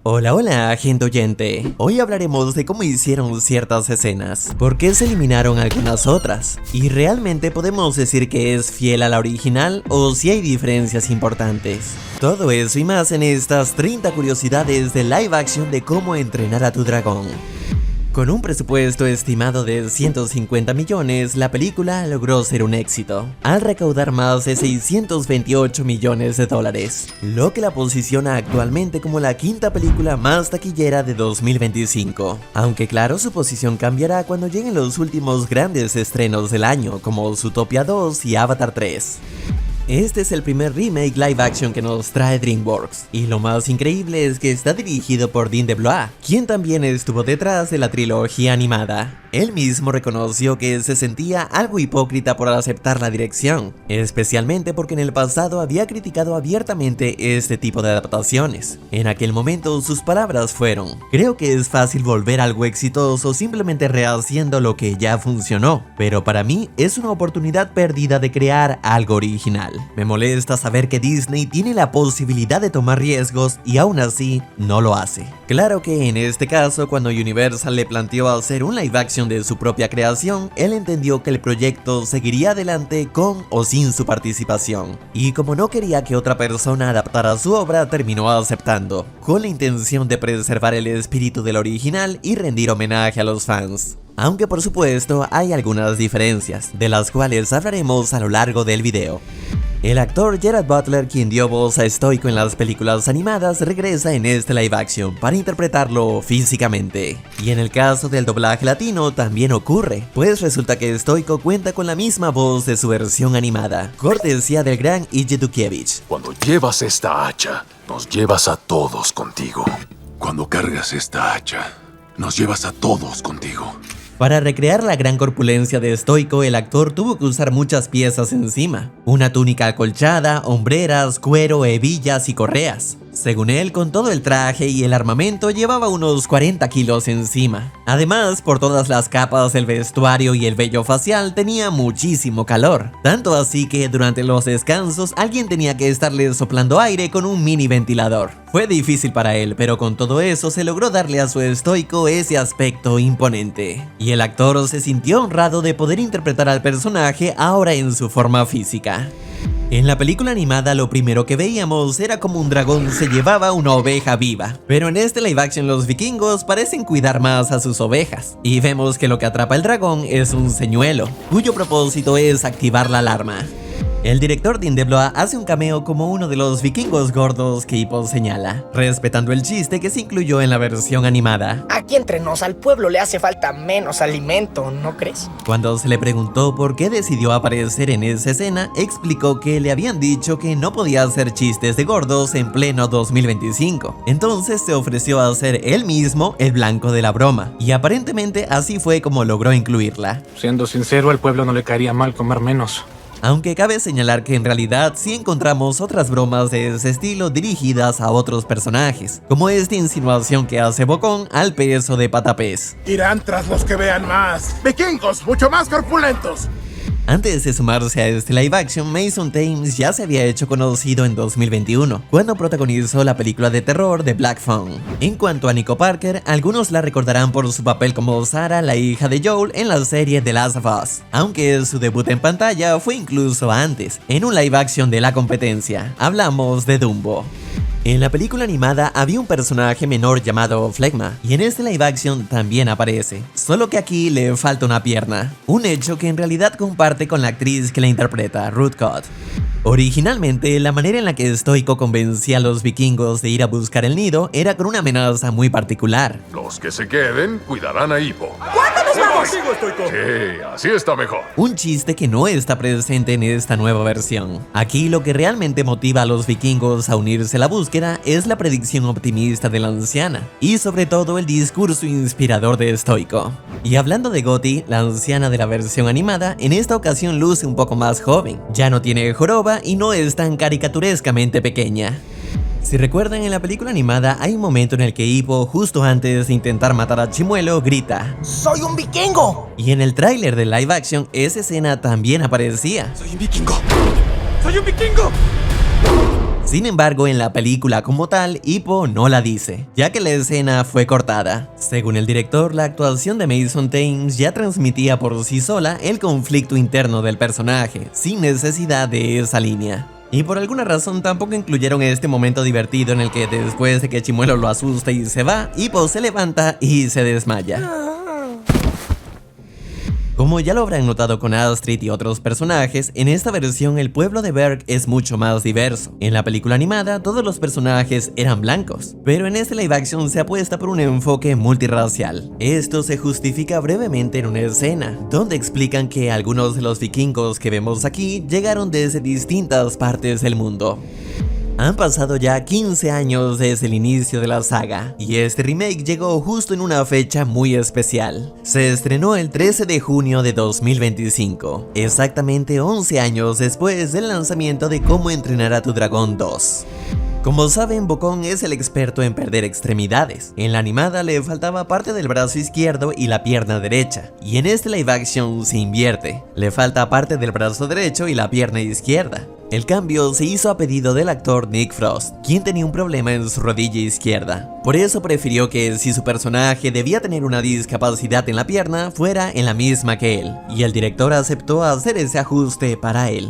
Hola, hola, gente oyente. Hoy hablaremos de cómo hicieron ciertas escenas, por qué se eliminaron algunas otras, y realmente podemos decir que es fiel a la original o si hay diferencias importantes. Todo eso y más en estas 30 curiosidades de live action de cómo entrenar a tu dragón. Con un presupuesto estimado de 150 millones, la película logró ser un éxito, al recaudar más de 628 millones de dólares, lo que la posiciona actualmente como la quinta película más taquillera de 2025. Aunque claro, su posición cambiará cuando lleguen los últimos grandes estrenos del año, como Zootopia 2 y Avatar 3. Este es el primer remake live action que nos trae DreamWorks, y lo más increíble es que está dirigido por Dean DeBlois, quien también estuvo detrás de la trilogía animada. Él mismo reconoció que se sentía algo hipócrita por aceptar la dirección, especialmente porque en el pasado había criticado abiertamente este tipo de adaptaciones. En aquel momento sus palabras fueron: "Creo que es fácil volver algo exitoso simplemente rehaciendo lo que ya funcionó, pero para mí es una oportunidad perdida de crear algo original. Me molesta saber que Disney tiene la posibilidad de tomar riesgos y aún así no lo hace". Claro que en este caso, cuando Universal le planteó hacer un live action de su propia creación, él entendió que el proyecto seguiría adelante con o sin su participación, y como no quería que otra persona adaptara su obra, terminó aceptando, con la intención de preservar el espíritu del original y rendir homenaje a los fans. Aunque por supuesto hay algunas diferencias, de las cuales hablaremos a lo largo del video. El actor Gerard Butler, quien dio voz a Stoico en las películas animadas, regresa en este live action para interpretarlo físicamente. Y en el caso del doblaje latino también ocurre, pues resulta que Stoico cuenta con la misma voz de su versión animada, cortesía del gran Ije Dukievich. Cuando llevas esta hacha, nos llevas a todos contigo. Cuando cargas esta hacha, nos llevas a todos contigo. Para recrear la gran corpulencia de Stoico, el actor tuvo que usar muchas piezas encima: una túnica acolchada, hombreras, cuero, hebillas y correas. Según él, con todo el traje y el armamento llevaba unos 40 kilos encima. Además, por todas las capas del vestuario y el vello facial tenía muchísimo calor. Tanto así que durante los descansos alguien tenía que estarle soplando aire con un mini ventilador. Fue difícil para él, pero con todo eso se logró darle a su Stoico ese aspecto imponente. Y el actor se sintió honrado de poder interpretar al personaje ahora en su forma física. En la película animada lo primero que veíamos era como un dragón se llevaba una oveja viva, pero en este live action los vikingos parecen cuidar más a sus ovejas, y vemos que lo que atrapa el dragón es un señuelo, cuyo propósito es activar la alarma. El director Dean DeBlois hace un cameo como uno de los vikingos gordos que Hippo señala, respetando el chiste que se incluyó en la versión animada. Aquí entre nos, al pueblo le hace falta menos alimento, ¿no crees? Cuando se le preguntó por qué decidió aparecer en esa escena, explicó que le habían dicho que no podía hacer chistes de gordos en pleno 2025. Entonces se ofreció a ser él mismo el blanco de la broma, y aparentemente así fue como logró incluirla. Siendo sincero, al pueblo no le caería mal comer menos. Aunque cabe señalar que en realidad sí encontramos otras bromas de ese estilo dirigidas a otros personajes, como esta insinuación que hace Bocón al peso de Patapés. Irán tras los que vean más. Vikingos, mucho más corpulentos. Antes de sumarse a este live action, Mason Thames ya se había hecho conocido en 2021, cuando protagonizó la película de terror de Black Phone. En cuanto a Nico Parker, algunos la recordarán por su papel como Sarah, la hija de Joel, en la serie The Last of Us, aunque su debut en pantalla fue incluso antes, en un live action de la competencia. Hablamos de Dumbo. En la película animada había un personaje menor llamado Flegma, y en este live action también aparece, solo que aquí le falta una pierna, un hecho que en realidad comparte con la actriz que la interpreta, Ruth Codd. Originalmente, la manera en la que Stoico convencía a los vikingos de ir a buscar el nido era con una amenaza muy particular. Los que se queden cuidarán a Hippo. ¿Cuándo nos vamos? Sí, así está mejor. Un chiste que no está presente en esta nueva versión. Aquí lo que realmente motiva a los vikingos a unirse a la búsqueda es la predicción optimista de la anciana, y sobre todo el discurso inspirador de Stoico. Y hablando de Gotti, la anciana de la versión animada, en esta ocasión luce un poco más joven, ya no tiene joroba y no es tan caricaturescamente pequeña. Si recuerdan, en la película animada hay un momento en el que Hippo, justo antes de intentar matar a Chimuelo, grita ¡Soy un vikingo! Y en el tráiler de live action esa escena también aparecía. Soy un vikingo. ¡Soy un vikingo! Sin embargo, en la película como tal, Ippo no la dice, ya que la escena fue cortada. Según el director, la actuación de Mason Thames ya transmitía por sí sola el conflicto interno del personaje, sin necesidad de esa línea. Y por alguna razón tampoco incluyeron este momento divertido en el que después de que Chimuelo lo asusta y se va, Ippo se levanta y se desmaya. Como ya lo habrán notado con Astrid y otros personajes, en esta versión el pueblo de Berk es mucho más diverso. En la película animada todos los personajes eran blancos, pero en este live action se apuesta por un enfoque multirracial. Esto se justifica brevemente en una escena, donde explican que algunos de los vikingos que vemos aquí llegaron desde distintas partes del mundo. Han pasado ya 15 años desde el inicio de la saga, y este remake llegó justo en una fecha muy especial. Se estrenó el 13 de junio de 2025, exactamente 11 años después del lanzamiento de Cómo entrenar a tu dragón 2. Como saben, Bokong es el experto en perder extremidades. En la animada le faltaba parte del brazo izquierdo y la pierna derecha, y en este live action se invierte. Le falta parte del brazo derecho y la pierna izquierda. El cambio se hizo a pedido del actor Nick Frost, quien tenía un problema en su rodilla izquierda. Por eso prefirió que si su personaje debía tener una discapacidad en la pierna, fuera en la misma que él, y el director aceptó hacer ese ajuste para él.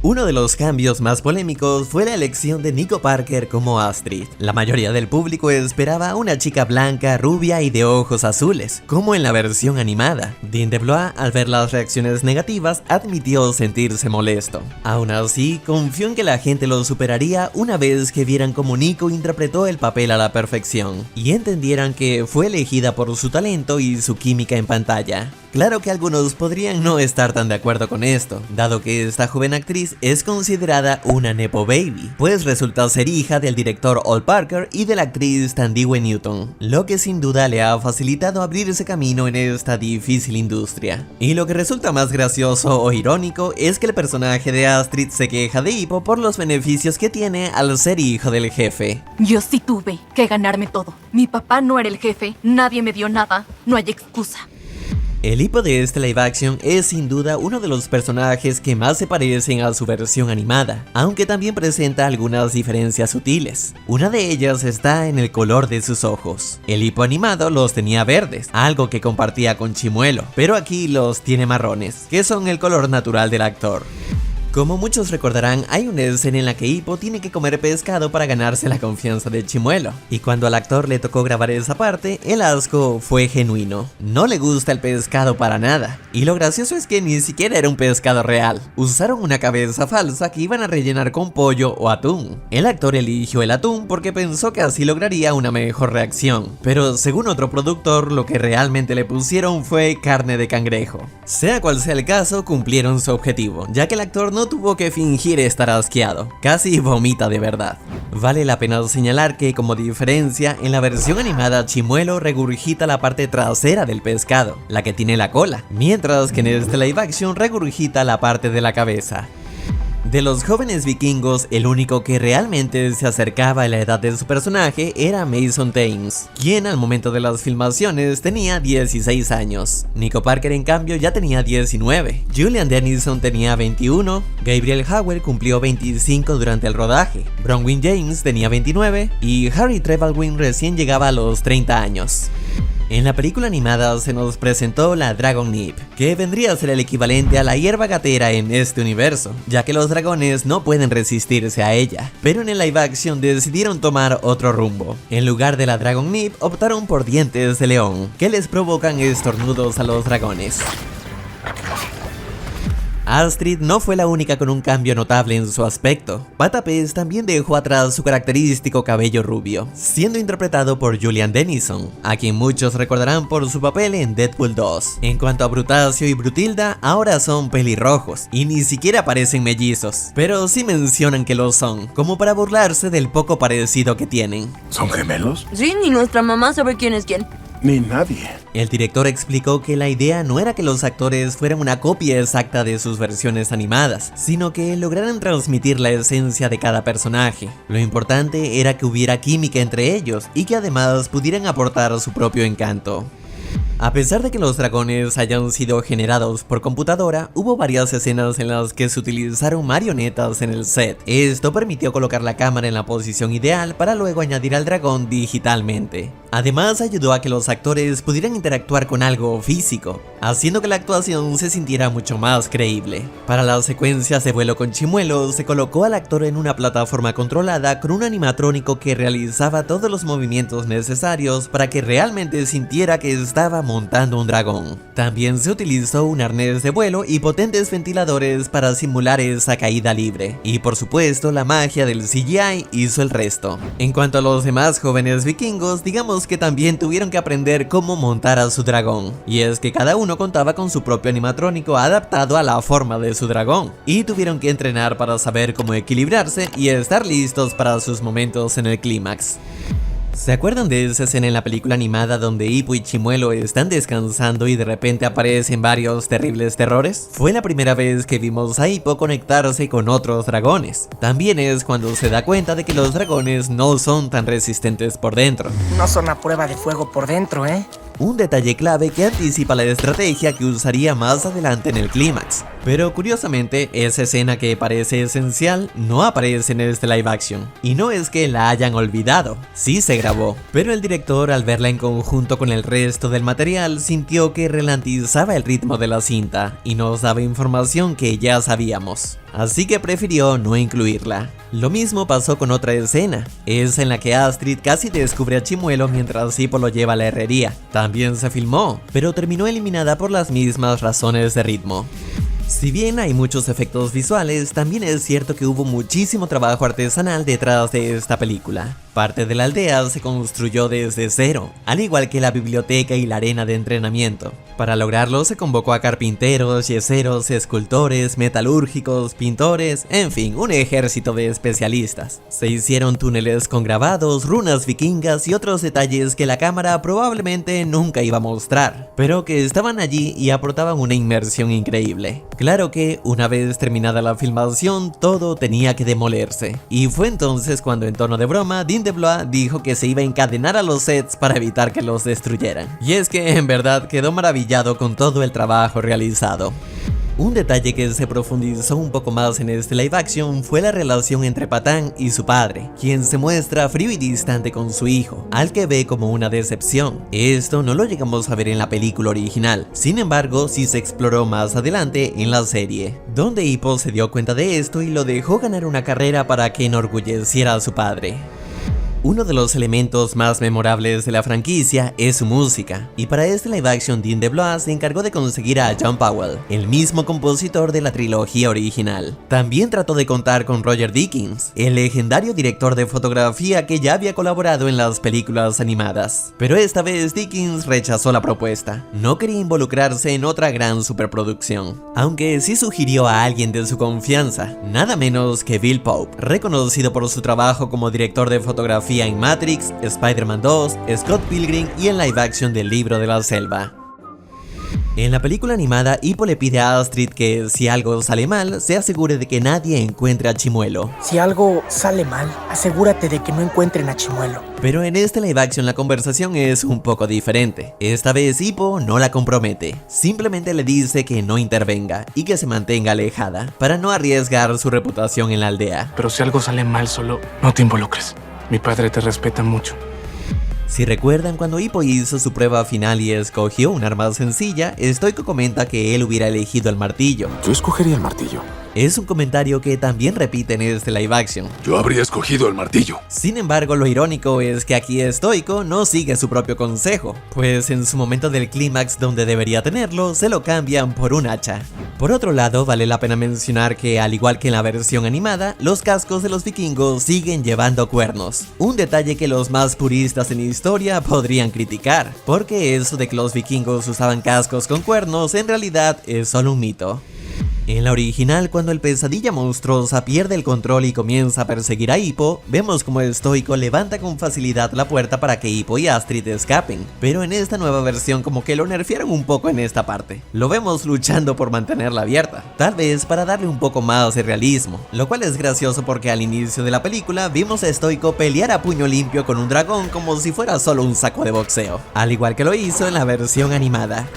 Uno de los cambios más polémicos fue la elección de Nico Parker como Astrid. La mayoría del público esperaba a una chica blanca, rubia y de ojos azules, como en la versión animada. Dean DeBlois, al ver las reacciones negativas, admitió sentirse molesto. Aún así, confió en que la gente lo superaría una vez que vieran cómo Nico interpretó el papel a la perfección, y entendieran que fue elegida por su talento y su química en pantalla. Claro que algunos podrían no estar tan de acuerdo con esto, dado que esta joven actriz es considerada una nepo baby, pues resulta ser hija del director Ol Parker y de la actriz Thandiwe Newton, lo que sin duda le ha facilitado abrirse camino en esta difícil industria. Y lo que resulta más gracioso o irónico es que el personaje de Astrid se queja de Ippo por los beneficios que tiene al ser hijo del jefe. Yo sí tuve que ganarme todo. Mi papá no era el jefe, nadie me dio nada, no hay excusa. El Ippo de este live action es sin duda uno de los personajes que más se parecen a su versión animada, aunque también presenta algunas diferencias sutiles. Una de ellas está en el color de sus ojos. El Ippo animado los tenía verdes, algo que compartía con Chimuelo, pero aquí los tiene marrones, que son el color natural del actor. Como muchos recordarán, hay una escena en la que Ippo tiene que comer pescado para ganarse la confianza de Chimuelo, y cuando al actor le tocó grabar esa parte, el asco fue genuino. No le gusta el pescado para nada, y lo gracioso es que ni siquiera era un pescado real. Usaron una cabeza falsa que iban a rellenar con pollo o atún. El actor eligió el atún porque pensó que así lograría una mejor reacción, pero según otro productor, lo que realmente le pusieron fue carne de cangrejo. Sea cual sea el caso, cumplieron su objetivo, ya que el actor no tuvo que fingir estar asqueado, casi vomita de verdad. Vale la pena señalar que, como diferencia, en la versión animada Chimuelo regurgita la parte trasera del pescado, la que tiene la cola, mientras que en este live action regurgita la parte de la cabeza. De los jóvenes vikingos, el único que realmente se acercaba a la edad de su personaje era Mason Thames, quien al momento de las filmaciones tenía 16 años. Nico Parker en cambio ya tenía 19, Julian Dennison tenía 21, Gabriel Howell cumplió 25 durante el rodaje, Bronwyn James tenía 29 y Harry Trevelyan recién llegaba a los 30 años. En la película animada se nos presentó la Dragon Nip, que vendría a ser el equivalente a la hierba gatera en este universo, ya que los dragones no pueden resistirse a ella. Pero en el live action decidieron tomar otro rumbo. En lugar de la Dragon Nip optaron por dientes de león, que les provocan estornudos a los dragones. Astrid no fue la única con un cambio notable en su aspecto. Patapés también dejó atrás su característico cabello rubio, siendo interpretado por Julian Dennison, a quien muchos recordarán por su papel en Deadpool 2. En cuanto a Brutasio y Brutilda, ahora son pelirrojos, y ni siquiera parecen mellizos, pero sí mencionan que lo son, como para burlarse del poco parecido que tienen. ¿Son gemelos? Sí, ni nuestra mamá sabe quién es quién. Ni nadie. El director explicó que la idea no era que los actores fueran una copia exacta de sus versiones animadas, sino que lograran transmitir la esencia de cada personaje. Lo importante era que hubiera química entre ellos y que además pudieran aportar su propio encanto. A pesar de que los dragones hayan sido generados por computadora, hubo varias escenas en las que se utilizaron marionetas en el set. Esto permitió colocar la cámara en la posición ideal para luego añadir al dragón digitalmente. Además, ayudó a que los actores pudieran interactuar con algo físico, haciendo que la actuación se sintiera mucho más creíble. Para las secuencias de vuelo con Chimuelo, se colocó al actor en una plataforma controlada con un animatrónico que realizaba todos los movimientos necesarios para que realmente sintiera que estaba montando un dragón. También se utilizó un arnés de vuelo y potentes ventiladores para simular esa caída libre. Y por supuesto, la magia del CGI hizo el resto. En cuanto a los demás jóvenes vikingos, digamos que también tuvieron que aprender cómo montar a su dragón. Y es que cada uno contaba con su propio animatrónico adaptado a la forma de su dragón. Y tuvieron que entrenar para saber cómo equilibrarse y estar listos para sus momentos en el clímax. ¿Se acuerdan de esa escena en la película animada donde Hippo y Chimuelo están descansando y de repente aparecen varios terribles terrores? Fue la primera vez que vimos a Hippo conectarse con otros dragones. También es cuando se da cuenta de que los dragones no son tan resistentes por dentro. No son a prueba de fuego por dentro, ¿eh? Un detalle clave que anticipa la estrategia que usaría más adelante en el clímax. Pero curiosamente, esa escena que parece esencial no aparece en este live action. Y no es que la hayan olvidado, sí se grabó. Pero el director, al verla en conjunto con el resto del material, sintió que ralentizaba el ritmo de la cinta y nos daba información que ya sabíamos. Así que prefirió no incluirla. Lo mismo pasó con otra escena, esa en la que Astrid casi descubre a Chimuelo mientras Hippo lo lleva a la herrería. También se filmó, pero terminó eliminada por las mismas razones de ritmo. Si bien hay muchos efectos visuales, también es cierto que hubo muchísimo trabajo artesanal detrás de esta película. Parte de la aldea se construyó desde cero, al igual que la biblioteca y la arena de entrenamiento. Para lograrlo se convocó a carpinteros, yeseros, escultores, metalúrgicos, pintores, en fin, un ejército de especialistas. Se hicieron túneles con grabados, runas vikingas y otros detalles que la cámara probablemente nunca iba a mostrar, pero que estaban allí y aportaban una inmersión increíble. Claro que, una vez terminada la filmación, todo tenía que demolerse. Y fue entonces cuando, en tono de broma, Dean DeBlois dijo que se iba a encadenar a los sets para evitar que los destruyeran. Y es que, en verdad, quedó maravillado con todo el trabajo realizado. Un detalle que se profundizó un poco más en este live action fue la relación entre Patán y su padre, quien se muestra frío y distante con su hijo, al que ve como una decepción. Esto no lo llegamos a ver en la película original, sin embargo sí se exploró más adelante en la serie, donde Hippo se dio cuenta de esto y lo dejó ganar una carrera para que enorgulleciera a su padre. Uno de los elementos más memorables de la franquicia es su música, y para este live action Dean DeBlois se encargó de conseguir a John Powell, el mismo compositor de la trilogía original. También trató de contar con Roger Deakins, el legendario director de fotografía que ya había colaborado en las películas animadas. Pero esta vez Deakins rechazó la propuesta, no quería involucrarse en otra gran superproducción, aunque sí sugirió a alguien de su confianza, nada menos que Bill Pope, reconocido por su trabajo como director de fotografía en Matrix, Spider-Man 2, Scott Pilgrim y en live action del Libro de la Selva. En la película animada, Hippo le pide a Astrid que, si algo sale mal, se asegure de que nadie encuentre a Chimuelo. Si algo sale mal, asegúrate de que no encuentren a Chimuelo. Pero en este live action la conversación es un poco diferente. Esta vez Hippo no la compromete, simplemente le dice que no intervenga y que se mantenga alejada, para no arriesgar su reputación en la aldea. Pero si algo sale mal, solo no te involucres. Mi padre te respeta mucho. Si recuerdan, cuando Hippo hizo su prueba final y escogió un arma sencilla, Stoico comenta que él hubiera elegido el martillo. Yo escogería el martillo. Es un comentario que también repite en este live action. Yo habría escogido el martillo. Sin embargo, lo irónico es que aquí Stoico no sigue su propio consejo, pues en su momento del clímax donde debería tenerlo, se lo cambian por un hacha. Por otro lado, vale la pena mencionar que, al igual que en la versión animada, los cascos de los vikingos siguen llevando cuernos. Un detalle que los más puristas en historia podrían criticar, porque eso de que los vikingos usaban cascos con cuernos en realidad es solo un mito. En la original, cuando el pesadilla monstruosa pierde el control y comienza a perseguir a Hippo, vemos como Stoico levanta con facilidad la puerta para que Hippo y Astrid escapen, pero en esta nueva versión como que lo nerfearon un poco en esta parte. Lo vemos luchando por mantenerla abierta, tal vez para darle un poco más de realismo, lo cual es gracioso porque al inicio de la película vimos a Stoico pelear a puño limpio con un dragón como si fuera solo un saco de boxeo, al igual que lo hizo en la versión animada.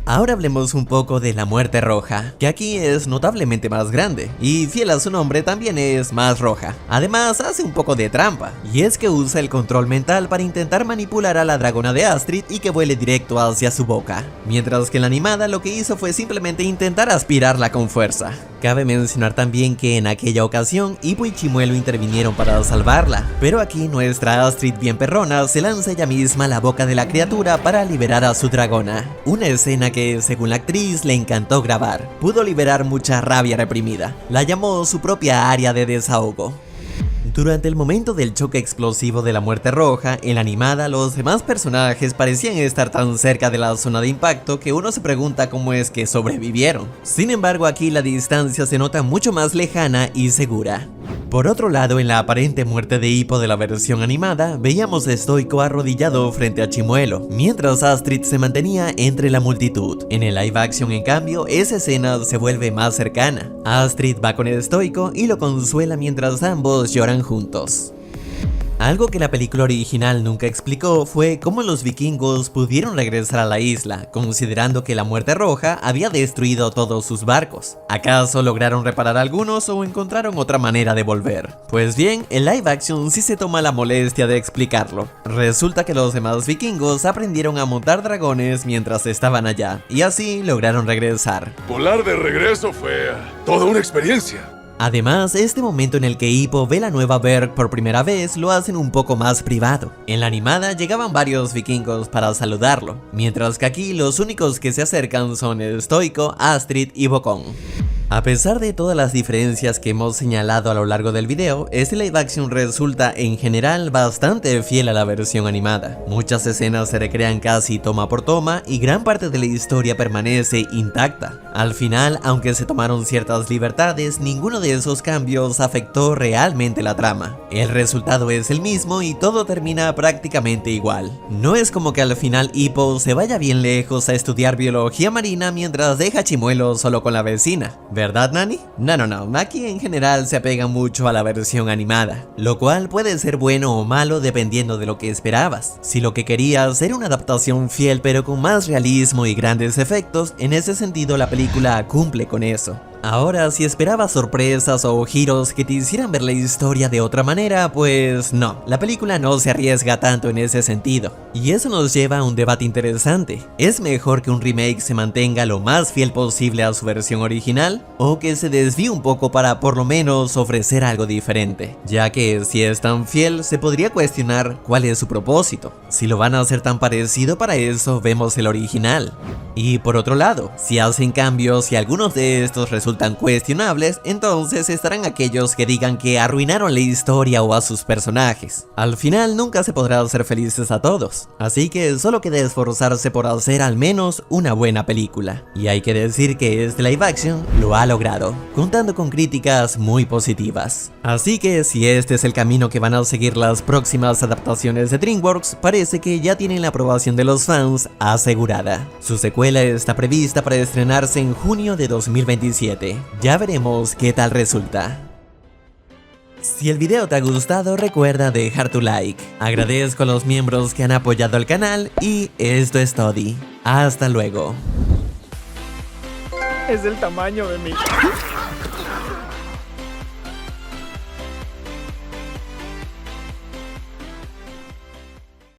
Ahora hablemos un poco de la Muerte Roja, que aquí es notablemente más grande, y fiel a su nombre también es más roja. Además hace un poco de trampa, y es que usa el control mental para intentar manipular a la dragona de Astrid y que vuele directo hacia su boca, mientras que en la animada lo que hizo fue simplemente intentar aspirarla con fuerza. Cabe mencionar también que en aquella ocasión Hippo y Chimuelo intervinieron para salvarla, pero aquí nuestra Astrid bien perrona se lanza ella misma a la boca de la criatura para liberar a su dragona, una escena que según la actriz le encantó grabar, pudo liberar mucha rabia reprimida, la llamó su propia área de desahogo. Durante el momento del choque explosivo de la Muerte Roja, en la animada los demás personajes parecían estar tan cerca de la zona de impacto que uno se pregunta cómo es que sobrevivieron. Sin embargo, aquí la distancia se nota mucho más lejana y segura. Por otro lado, en la aparente muerte de Hippo de la versión animada, veíamos a Stoico arrodillado frente a Chimuelo, mientras Astrid se mantenía entre la multitud. En el live action, en cambio, esa escena se vuelve más cercana. Astrid va con Stoico y lo consuela mientras ambos lloran juntos. Algo que la película original nunca explicó fue cómo los vikingos pudieron regresar a la isla, considerando que la Muerte Roja había destruido todos sus barcos. ¿Acaso lograron reparar algunos o encontraron otra manera de volver? Pues bien, el live action sí se toma la molestia de explicarlo. Resulta que los demás vikingos aprendieron a montar dragones mientras estaban allá, y así lograron regresar. Volar de regreso fue toda una experiencia. Además, este momento en el que Hippo ve la nueva Berg por primera vez lo hacen un poco más privado. En la animada llegaban varios vikingos para saludarlo, mientras que aquí los únicos que se acercan son Stoico, Astrid y Bocón. A pesar de todas las diferencias que hemos señalado a lo largo del video, este live action resulta en general bastante fiel a la versión animada. Muchas escenas se recrean casi toma por toma y gran parte de la historia permanece intacta. Al final, aunque se tomaron ciertas libertades, ninguno de esos cambios afectó realmente la trama. El resultado es el mismo y todo termina prácticamente igual. No es como que al final Hippo se vaya bien lejos a estudiar biología marina mientras deja a Chimuelo solo con la vecina. ¿Verdad, Nani? No. Aquí en general se apega mucho a la versión animada, lo cual puede ser bueno o malo dependiendo de lo que esperabas. Si lo que querías era una adaptación fiel pero con más realismo y grandes efectos, en ese sentido la película cumple con eso. Ahora, si esperabas sorpresas o giros que te hicieran ver la historia de otra manera, pues no, la película no se arriesga tanto en ese sentido. Y eso nos lleva a un debate interesante. ¿Es mejor que un remake se mantenga lo más fiel posible a su versión original? ¿O que se desvíe un poco para por lo menos ofrecer algo diferente? Ya que si es tan fiel, se podría cuestionar cuál es su propósito. Si lo van a hacer tan parecido, para eso vemos el original. Y por otro lado, si hacen cambios y algunos de estos resultan cuestionables, entonces estarán aquellos que digan que arruinaron la historia o a sus personajes. Al final nunca se podrá hacer felices a todos, así que solo queda esforzarse por hacer al menos una buena película. Y hay que decir que este live action lo ha logrado, contando con críticas muy positivas. Así que si este es el camino que van a seguir las próximas adaptaciones de DreamWorks, parece que ya tienen la aprobación de los fans asegurada. Su secuela está prevista para estrenarse en junio de 2027. Ya veremos qué tal resulta. Si el video te ha gustado, recuerda dejar tu like. Agradezco a los miembros que han apoyado al canal y esto es todo. Hasta luego. Es del tamaño de mí.